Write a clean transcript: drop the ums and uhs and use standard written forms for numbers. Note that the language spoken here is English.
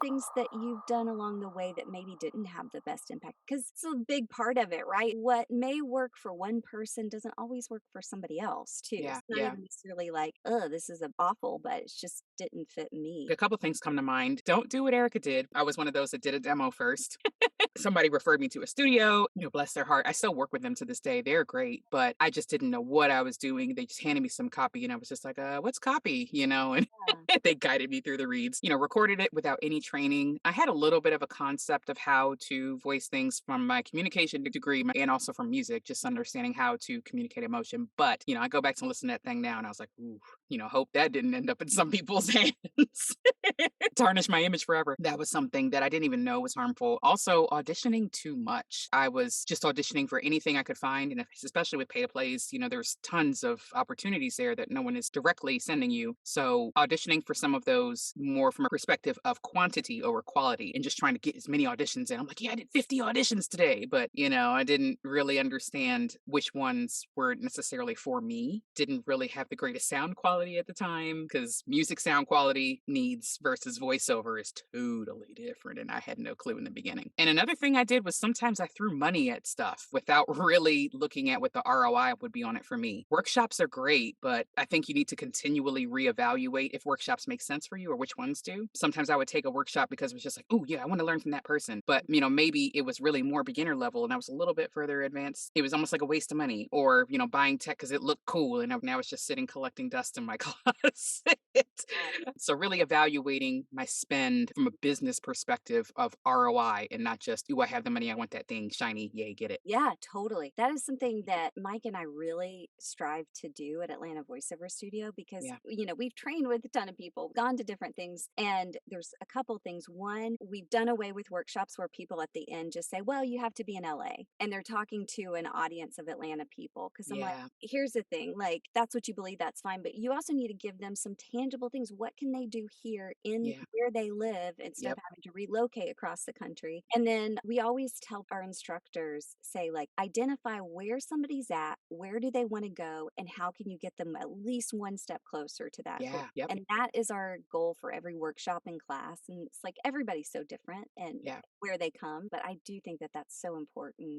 things that you've done along the way that maybe didn't have the best impact? Because it's a big part of it, right? What may work for one person doesn't always work for somebody else, too. Yeah, It's not yeah. even necessarily like, oh, this is awful, but it just didn't fit me. A couple things come to mind. Don't do what Erica did. I was one of those that did a demo first. Somebody referred me to a studio, bless their heart. I still work with them to this day. They're great, but I just didn't know what I was doing. They just handed me some copy and I was just like, what's copy? And Yeah. they guided me through the reads, recorded it without any training. I had a little bit of a concept of how to voice things from my communication degree and also from music, just understanding how to communicate emotion. But, I go back to listen to that thing now and I was like, ooh, hope that didn't end up in some people's hands. Tarnish my image forever. That was something that I didn't even know was harmful. Also, auditioning too much. I was just auditioning for anything I could find. And especially with pay to plays, there's tons of opportunities there that no one is directly sending you. So, auditioning for some of those more from a perspective of quantity over quality and just trying to get as many auditions in. I'm like, yeah, I did 50 auditions today. But, I didn't really understand which ones were necessarily for me. Didn't really have the greatest sound quality at the time because music sound quality needs versus voiceover is totally different. And I had no clue in the beginning. And another thing I did was sometimes I threw money at stuff without really looking at what the ROI would be on it for me. Workshops are great, but I think you need to continually reevaluate if workshops make sense for you or which ones do. Sometimes I would take a workshop because it was just like, oh, yeah, I want to learn from that person. But, maybe it was really more beginner level and I was a little bit further advanced. It was almost like a waste of money or, buying tech because it looked cool. And now it's just sitting collecting dust in my closet. So really evaluating my spend from a business perspective of ROI and not just, do I have the money? I want that thing shiny. Yay, get it. Yeah, totally. That is something that Mike and I really strive to do at Atlanta Voiceover Studio because, Yeah. we've trained with a ton of people, gone to different things, and there's a couple things. One, we've done away with workshops where people at the end just say, well, you have to be in LA. And they're talking to an audience of Atlanta people. Cause I'm like, Yeah. here's the thing, like, that's what you believe, that's fine. But you also need to give them some tangible things. What can they do here in Yeah. where they live instead of Yep. having to relocate across the country? And then we always tell our instructors, say, like, identify where somebody's at, where do they want to go, and how can you get them at least one step closer to that goal. Yeah. Yep. And that is our goal for every workshop and class. And it's like everybody's so different and Yeah. where they come. But I do think that that's so important